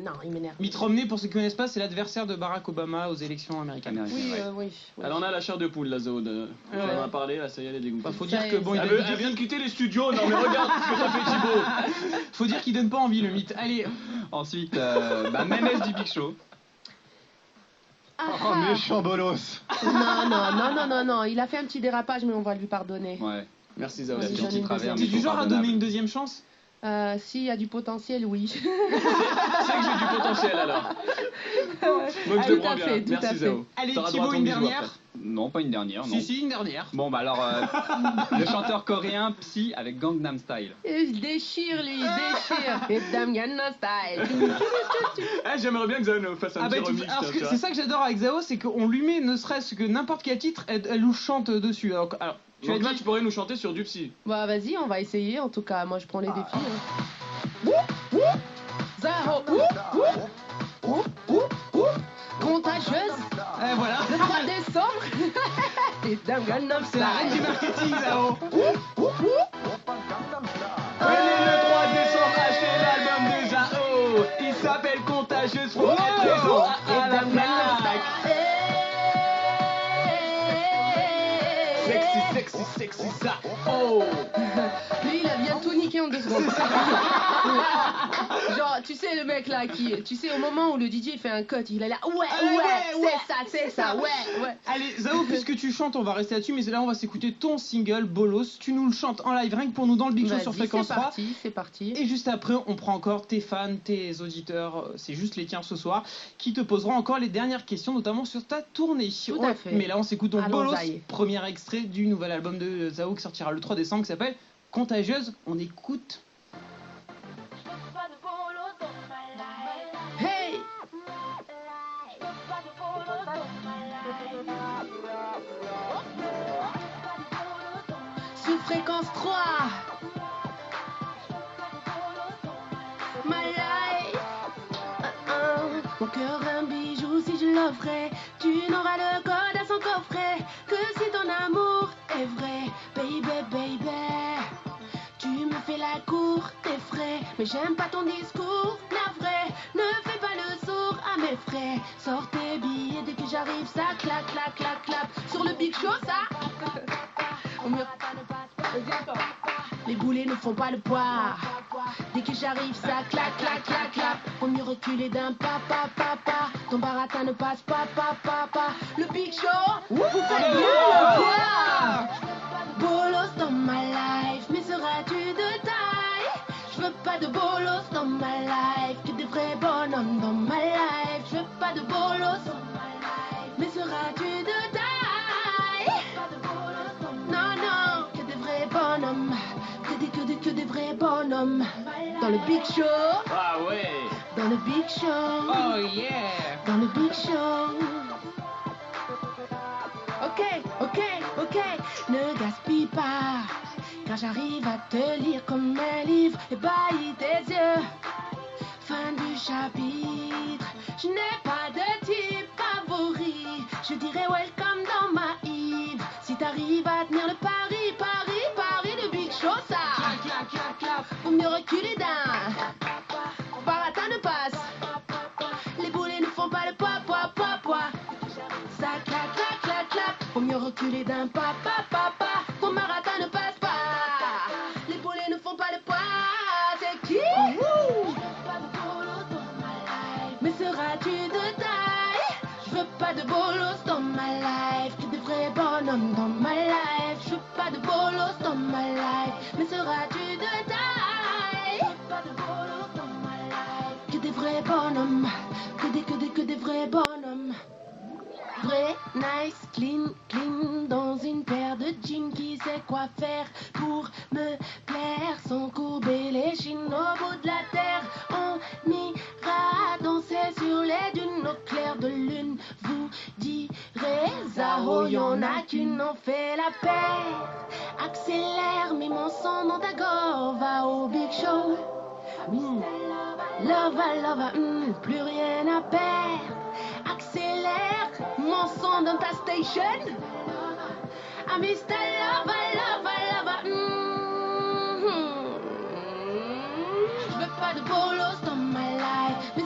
Non, il m'énerve. Mitt Romney, pour ceux qui ne connaissent pas, c'est l'adversaire de Barack Obama aux élections américaines. Oui, oui. Alors on a la chair de poule, la zone. On en a parlé, là, ça y est, elle est dégoûtée. Bah, faut dire que bon, elle vient de quitter les studios, non mais regarde ce que t'as fait Thibaut. Faut dire qu'il donne pas envie le mythe. Allez. Ensuite, Ménès du Big Show. Oh, méchant bolos. Non, il a fait un petit dérapage, mais on va lui pardonner. Ouais. Merci Zao. T'es du genre à donner une deuxième chance? S'il y a du potentiel, oui. C'est que j'ai du potentiel alors. Moi je te prends bien. Merci Zao. Allez, Thibaut, une dernière. Non, pas une dernière, non. Si, une dernière. Bon, bah alors, le chanteur coréen Psy avec Gangnam Style. Il déchire, lui, il déchire. Et Dame Gangnam Style. J'aimerais bien que Zao nous fasse un petit remix. C'est ça que j'adore avec Zao, c'est qu'on lui met ne serait-ce que n'importe quel titre, elle nous chante dessus. Alors donc là, tu pourrais nous chanter sur du Psy. Bah vas-y, on va essayer. En tout cas, moi je prends les défis. Zao. Contagieuse. Voilà. Le 3 décembre. Et Dame Gangnam Style. C'est la reine du marketing, Zao. Venez le 3 décembre acheter l'album de Zao. Il s'appelle Contagieuse. Faut être présent à la Fnac. Sexy ça. Oh. Lui, il vient tout niquer en 2 secondes. Genre, tu sais, le mec là, tu sais, au moment où le DJ fait un cut, il est là, c'est ça, ouais. Allez, Zao, puisque tu chantes, on va rester là-dessus, mais là, on va s'écouter ton single, Bolos. Tu nous le chantes en live, rien que pour nous dans le Big Show sur Fréquence 3. C'est parti. Et juste après, on prend encore tes fans, tes auditeurs, c'est juste les tiens ce soir, qui te poseront encore les dernières questions, notamment sur ta tournée. Tout à fait. Mais là, on s'écoute donc Bolos, Allons-y. premier extrait du nouvel album de Zao qui sortira le 3 décembre, qui s'appelle Contagieuse. On écoute. Hey! Sous Fréquence 3. My life. Mon cœur un bijou si je l'offrais. Tu n'auras le code à son coffret que si ton amour est vrai. Baby. Tu me fais la cour, t'es frais. Mais j'aime pas ton discours, navré. Ne fais pas le sourd à mes frais. Sors tes billets dès que j'arrive, ça clac. Sur le Big Show, ça. Les boulets ne font pas le poids. Dès que j'arrive, ça clac. Faut mieux reculer d'un pas. Ton baratin ne passe pas. Le Big Show, vous faites bien le poids. Bolos dans ma life, mais seras-tu de taille? Je veux pas de bolos dans ma life, que des vrais bonhommes dans ma life. Je veux pas de bolos dans ma life, mais seras-tu de taille? Non, que des vrais bonhommes, que des vrais bonhommes. Dans le Big Show. Ah ouais. Dans le Big Show. Oh yeah. Dans le Big Show. Ok, ne gaspille pas, car j'arrive à te lire comme un livre, ébahi tes yeux. Fin du chapitre, je n'ai pas de type favori, je dirais welcome dans ma Yves. Si t'arrives à tenir le pari, le Big Show, ça. Clap, faut mieux reculer d'un. Baratin ne passe, les boulets ne font pas le poids. Ça clap. Faut mieux reculer d'un pas. Ton marathon ne passe pas. Les boulets ne font pas le poids. C'est qui? Mais seras-tu de taille? Je veux pas de bolos dans ma life, que des vrais bonhommes dans ma life. Je veux pas de bolos dans ma life, mais seras-tu de taille? Je veux pas de bolos dans ma life, que des vrais bonhommes, que des vrais bonhommes. Vrai, nice, clean, dans une paire de jeans qui sait quoi faire pour me plaire, sans courber les chines au bout de la terre. On ira danser sur les dunes au clair de lune. Vous direz, Zao, y'en a qu'une, on fait la paix. Accélère, mets mon sang dans ta gorge, va au Big Show. Love, plus rien à perdre. Accélère, mon son dans ta station. I miss the love. Je veux pas de bolos dans ma life, mais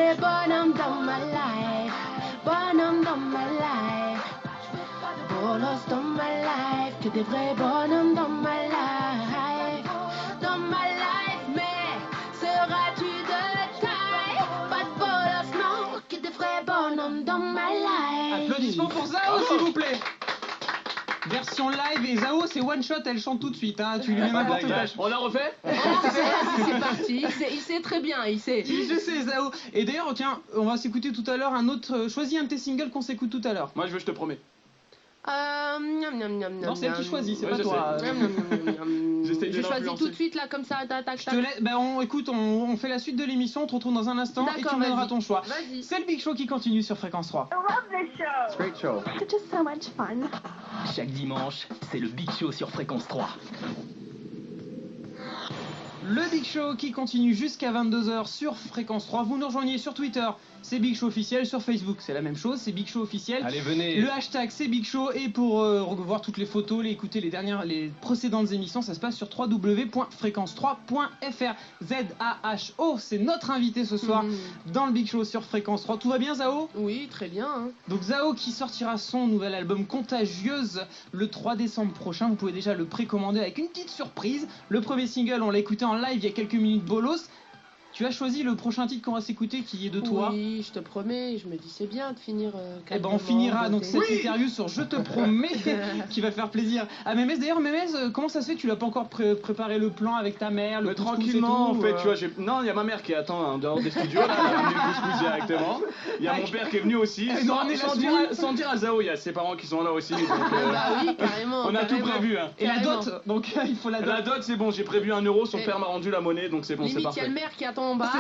vrais bonhommes dans ma life. Bonhommes dans ma life. Bolos dans ma life. Que des vrais bonhommes dans ma life. Dans ma life, mais seras-tu de taille? Pas de bolos, non. Que des vrais bonhommes dans ma life. Applaudissements pour Zao, s'il vous plaît. Version live, et Zao, c'est one shot, elle chante tout de suite. Hein. Tu lui mets n'importe quoi. On l'a refait? C'est parti, il sait très bien, il sait. Je sais, Zao. Et d'ailleurs, tiens, on va s'écouter tout à l'heure un autre. Choisis un de tes singles qu'on s'écoute tout à l'heure. Moi, je veux, je te promets. Non, c'est elle qui choisit, c'est Ouais, pas je toi. J'essaie de Je choisis l'influencer. tout de suite là comme ça, tac tac Je tac. te laisse. Bah, écoute, on fait la suite de l'émission, on te retrouve dans un instant et tu D'accord, me donneras vas-y. ton choix. Vas-y. C'est le Big Show qui continue sur Fréquence 3. Great show. It's just so much fun. Chaque dimanche, c'est le Big Show sur Fréquence 3. Le Big Show qui continue jusqu'à 22h sur Fréquence 3. Vous nous rejoignez sur Twitter, c'est Big Show officiel. Sur Facebook, c'est la même chose, c'est Big Show officiel. Allez, venez. Le hashtag c'est Big Show. Et pour revoir toutes les photos, écouter les précédentes émissions, ça se passe sur www.fréquence3.fr. ZAHO, c'est notre invité ce soir dans le Big Show sur Fréquence 3. Tout va bien, Zao? Oui, très bien. Hein. Donc Zao qui sortira son nouvel album Contagieuse le 3 décembre prochain. Vous pouvez déjà le précommander avec une petite surprise. Le premier single, on l'a écouté en live il y a quelques minutes, Bolos. Tu as choisi le prochain titre qu'on va s'écouter qui est de toi. Oui, je te promets, je me dis c'est bien de finir. Eh ben on finira donc cette interview sur Je te promets qui va faire plaisir à Mémès. D'ailleurs Mémès, comment ça se fait que tu l'as pas encore préparé le plan avec ta mère, le Mais couscous et tranquillement, tout, en fait, tu vois, non, il y a ma mère qui attend en dehors des studios, là, elle a amené le couscous directement. Il y a mon père qui est venu aussi, sans dire à Zao, il y a ses parents qui sont là aussi. Donc, Bah oui, carrément. on a tout carrément. prévu. Hein. Et la Carrément. dot, donc il faut la dot. La dot, c'est bon, j'ai prévu 1 euro, son Et- père m'a rendu la monnaie, donc c'est bon, c'est Limite, il y a parfait. le maire qui attend en bas.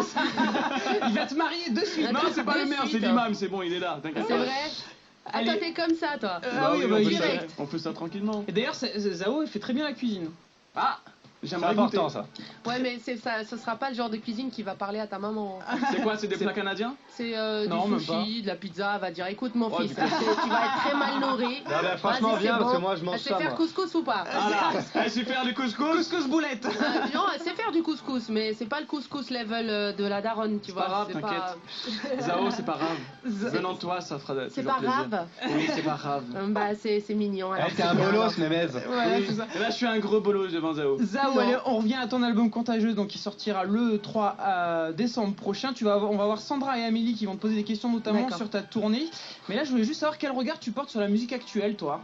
Il va te marier de suite. Non, c'est pas De le maire, c'est suite. l'imam, c'est bon, il est là, t'inquiète C'est pas. vrai. Ah, Allez. toi, t'es comme ça, toi. Ah oui, on, bah, fait direct. ça, on fait ça tranquillement. Et d'ailleurs Zao il fait très bien la cuisine. Ah, C'est j'aimerais goûter. important, ça. Ouais, mais ça, ce sera pas le genre de cuisine qui va parler à ta maman. C'est quoi, c'est des plats canadiens? C'est Non, du même sushi, de la pizza. Elle va dire, écoute mon Oh, fils, du tu vas être très mal nourri. Non, mais franchement, Vas-y, c'est viens, parce que bon. moi, je mange Elle sait ça, faire moi. couscous ou pas? Voilà, elle sait faire du couscous. Couscous boulette. Non, elle sait faire du couscous, mais c'est pas le couscous level de la daronne, tu C'est pas vois. grave, t'inquiète. Zao, c'est pas grave. Venant de toi, ça fera C'est toujours pas plaisir. grave. Oui, c'est pas grave. Bah, c'est mignon. alors Eh, t'es c'est un bien. bolos, Mémez. Voilà, Oui. c'est ça. Et là, je suis un gros bolos devant Zao. Zao, Non. allez, on revient à ton album Contagieuse, donc qui sortira le 3 décembre prochain. On va voir Sandra et Amélie qui vont te poser des questions, notamment D'accord. sur ta tournée. Mais là, je voulais juste savoir quel regard tu portes sur la musique actuelle, toi.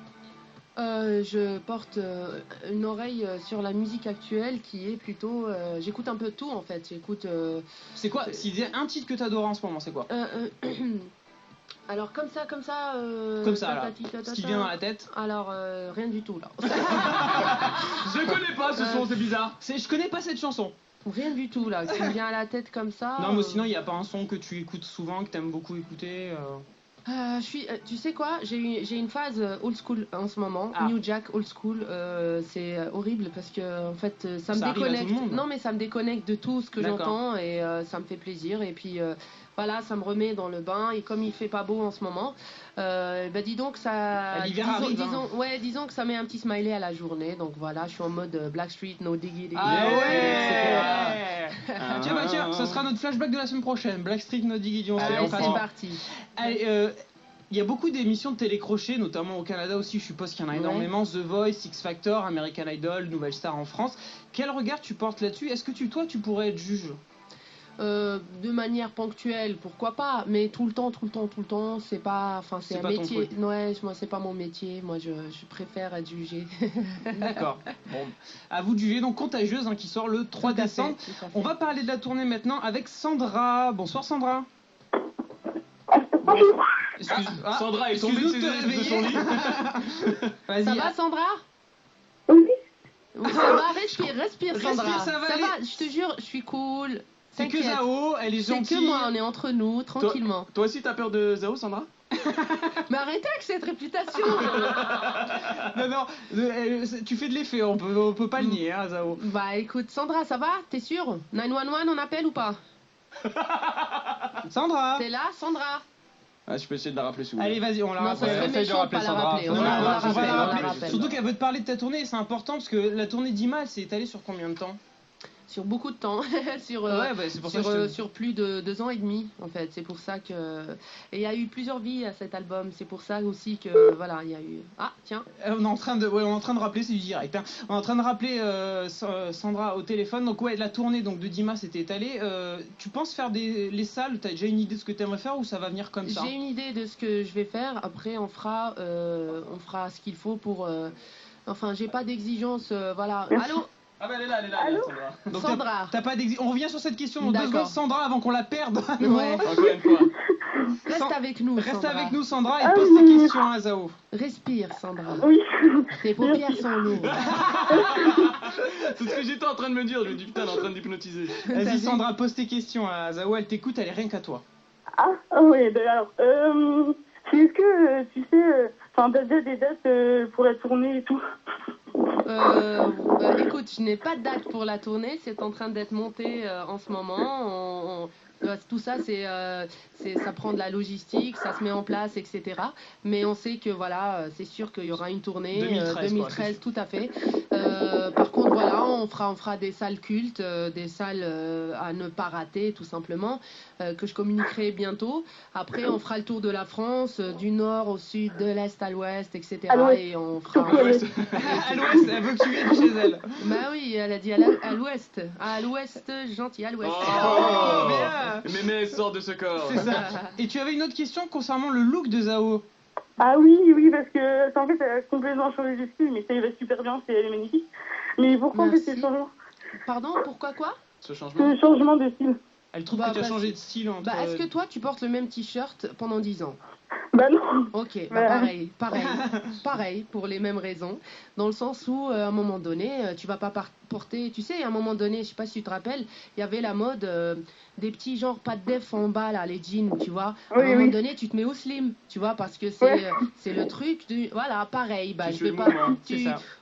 Je porte une oreille sur la musique actuelle qui est plutôt. J'écoute un peu de tout en fait. J'écoute. C'est quoi? S'il y a un titre que t'adores en ce moment, c'est quoi? Alors comme ça. Comme ça, là. tatati, tatata. Ce qui vient dans la tête. Alors rien du tout là. Je connais pas ce son, c'est bizarre. Je connais pas cette chanson. Rien du tout là. Ce qui me vient à la tête comme ça. Non, mais sinon, il n'y a pas un son que tu écoutes souvent, que t'aimes beaucoup écouter. Tu sais quoi, j'ai une phase old school en ce moment, Ah. New Jack old school. C'est horrible parce que en fait ça me Ça arrive à déconnecte. tout le monde. Non mais ça me déconnecte de tout ce que D'accord. j'entends et ça me fait plaisir et puis voilà, ça me remet dans le bain et comme il fait pas beau en ce moment, bah dis donc ça. L'hiver arrive, disons que ça met un petit smiley à la journée. Donc voilà, je suis en mode Blackstreet, no diggy diggy. Ah Yeah. ouais. Tiens, ça sera notre flashback de la semaine prochaine. Blackstreet, No Diggy, on Allez, sait, on c'est passe. parti. Allez, il y a beaucoup d'émissions de télécrochet, notamment au Canada aussi, je suppose qu'il y en a Ouais. énormément. The Voice, X Factor, American Idol, Nouvelle Star en France. Quel regard tu portes là-dessus? Est-ce que toi, tu pourrais être juge? De manière ponctuelle, pourquoi pas, mais tout le temps, c'est pas, enfin c'est C'est un pas ton métier. truc. Ouais, moi c'est pas mon métier. Moi je préfère être jugée. D'accord. Bon, à vous de juger. Donc Contagieuse qui sort le 3 Tout à fait, décembre. tout à fait. On va parler de la tournée maintenant avec Sandra. Bonsoir Sandra. Excuse... Ah, Sandra est tombée de excuse-nous de te son lit. Vas-y. Ça va Sandra? Oui. Ça va, respire Respire, Sandra. ça va aller. je te jure, je suis cool. C'est que T'inquiète. Zao, elle est C'est gentille. que moi, on est entre nous, tranquillement. Toi aussi, t'as peur de Zao, Sandra? Mais arrêtez avec cette réputation. Non, tu fais de l'effet, on peut pas le nier, hein, Zao. Bah écoute, Sandra, ça va? T'es sûre? 911, on appelle ou pas? Sandra. T'es là, Sandra? Ah, je peux essayer de la rappeler si vous voulez. Allez, vas-y, on la Non, ça rappelle. serait essaye de méchant de rappeler pas la Sandra. rappeler. On On va la la rappelle, Voilà, on la rappelle. surtout qu'elle veut te parler de ta tournée, c'est important parce que la tournée d'Ima, elle s'est étalée sur combien de temps? sur beaucoup de temps, sur, c'est pour ça que je te- sur plus de 2 ans et demi en fait. C'est pour ça que et il y a eu plusieurs vies à cet album. C'est pour ça aussi que voilà, il y a eu. Ah tiens. On est en train de rappeler, c'est du direct. Hein. On est en train de rappeler Sandra au téléphone. Donc ouais, la tournée donc de Dima s'était étalée. Tu penses faire les salles? T'as déjà une idée de ce que t'aimerais faire ou ça va venir comme ça? J'ai une idée de ce que je vais faire. Après, on fera ce qu'il faut pour. Enfin, j'ai pas d'exigence. Voilà. Allô. Ah bah elle est là, Sandra. Donc, Sandra. t'as pas on revient sur cette question dans 2 D'accord. secondes, Sandra, avant qu'on la perde. Ouais. Encore une fois. Reste avec nous. Reste Sandra. avec nous, Sandra, et pose tes questions à Zao. Respire, Sandra. Oui. Tes paupières sont lourdes. C'est ce que j'étais en train de me dire. Je me dis putain, elle est en train d'hypnotiser. Vas-y, Sandra, pose tes questions à Zao. Elle t'écoute, elle est rien qu'à toi. Ah, oui, ben alors, est-ce que tu sais, enfin, t'as déjà des dates pour la tournée et tout? Écoute, je n'ai pas de date pour la tournée. C'est en train d'être monté en ce moment. Tout ça, ça prend de la logistique, ça se met en place, etc. Mais on sait que voilà, c'est sûr qu'il y aura une tournée 2013 tout à fait. Par contre, voilà, on fera des salles cultes, des salles à ne pas rater, tout simplement, que je communiquerai bientôt. Après, on fera le tour de la France, du nord au sud, de l'est à l'ouest, etc. Et on fera. À l'ouest, elle veut que tu viennes chez elle. Bah oui, elle a dit à l'ouest. À l'ouest, gentil, à l'ouest. Oh, bien. Mémé sort de ce corps. C'est ça. Et tu avais une autre question concernant le look de Zao. Ah oui, parce que en fait, elle a complètement changé de style, mais ça y va super bien, elle est magnifique. Mais pourquoi en fait c'est le changement? Pardon, pourquoi quoi? Ce changement. Le changement de style. Elle trouve que tu as changé de style entre... Est-ce que toi, tu portes le même t-shirt pendant 10 ans? Bah non. Ok, Ouais. pareil, pour les mêmes raisons. Dans le sens où, à un moment donné, tu vas pas porter... Tu sais, à un moment donné, je sais pas si tu te rappelles, il y avait la mode des petits genre pas de def en bas, là, les jeans, tu vois. À un moment donné, tu te mets au slim, tu vois, parce que c'est le truc du... Voilà, pareil, je vais pas...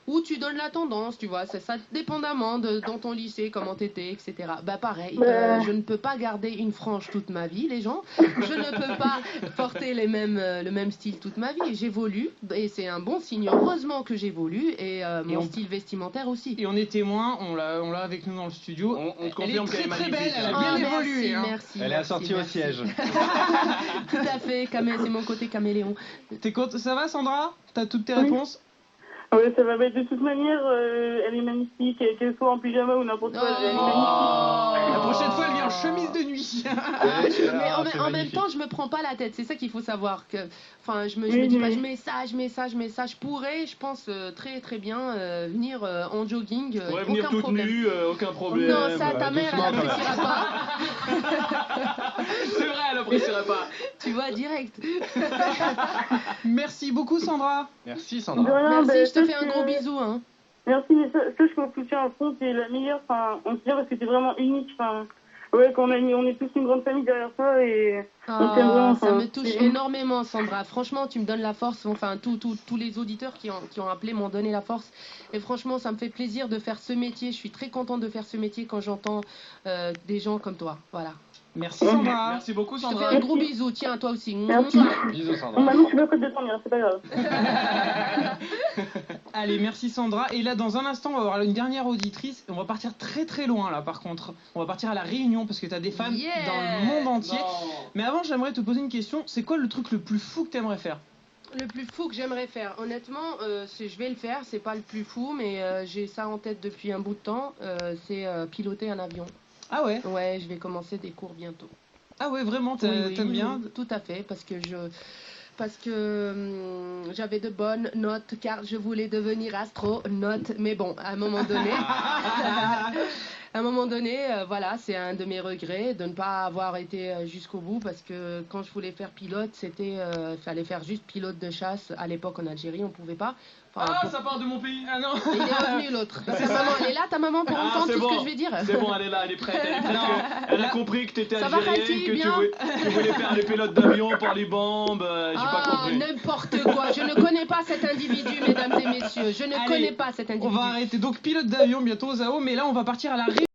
Ou tu donnes la tendance, tu vois, c'est ça, dépendamment dans ton lycée, comment t'étais, etc. Pareil, je ne peux pas garder une frange toute ma vie, les gens. Je ne peux pas porter le même style toute ma vie. J'évolue, et c'est un bon signe. Heureusement que j'évolue, et mon style vestimentaire aussi. Et on est témoin, on l'a avec nous dans le studio. On te elle confirme est qu'elle est très magnifique. belle, elle a bien évolué. Merci. Elle est assortie au siège. Tout à fait, c'est mon côté caméléon. Ça va, Sandra? T'as toutes tes réponses? Ouais, ça va. De toute manière, elle est magnifique, qu'elle soit en pyjama ou n'importe quoi, elle est magnifique. La prochaine fois, elle vient en chemise de nuit. Mais en même temps, je me prends pas la tête. C'est ça qu'il faut savoir. Enfin, je me dis pas, je mets ça. Je pourrais, je pense, très très bien venir en jogging. Tu pourrais venir toute nue, aucun problème. Non, ça, ta mère, elle appréciera pas. C'est vrai, elle appréciera pas. Tu vois, direct. Merci beaucoup, Sandra. Merci, De Sandra. rien, Merci, je te fais un gros bisou. Hein. Merci, mais sache qu'on soutient à fond, t'es la meilleure, enfin, on tient parce que t'es vraiment unique, enfin, ouais, on est tous une grande famille derrière toi et on t'aime vraiment. Ça me touche énormément, Sandra. Franchement, tu me donnes la force. Enfin, tous les auditeurs qui ont appelé m'ont donné la force. Et franchement, ça me fait plaisir de faire ce métier. Je suis très contente de faire ce métier quand j'entends des gens comme toi. Voilà. Merci, Sandra. Merci beaucoup, Je te Sandra. fais un gros bisou. Tiens, toi aussi. Merci. Bisous, Sandra. Bon, maintenant, je suis pas prête de dormir, c'est pas grave. Allez, merci, Sandra. Et là, dans un instant, on va avoir une dernière auditrice. On va partir très très loin, là, par contre. On va partir à La Réunion, parce que t'as des fans dans le monde entier. Mais avant, j'aimerais te poser une question. C'est quoi le truc le plus fou que t'aimerais faire? Le plus fou que j'aimerais faire, honnêtement, je vais le faire. C'est pas le plus fou, mais j'ai ça en tête depuis un bout de temps. C'est piloter un avion. Ah ouais? Ouais, je vais commencer des cours bientôt. Ah ouais, vraiment, t'aimes bien? Tout à fait, parce que j'avais de bonnes notes, car je voulais devenir astronaute. Mais bon, à un moment donné, voilà, c'est un de mes regrets de ne pas avoir été jusqu'au bout, parce que quand je voulais faire pilote, fallait faire juste pilote de chasse. À l'époque en Algérie, on pouvait pas. Enfin, ça part de mon pays. Ah non. Il est revenu l'autre. Ta maman, elle est là, ta maman, pour entendre tout ce que je vais dire. C'est bon, elle est là, elle est prête. Elle a compris que t'étais Ça va, algérienne, Khalti, que bien tu voulais faire les pilotes d'avion par les bombes. J'ai pas compris. N'importe quoi. Je ne connais pas cet individu, mesdames et messieurs. Je ne connais pas cet individu. On va arrêter. Donc, pilote d'avion bientôt, Zao. Mais là, on va partir à La Réunion.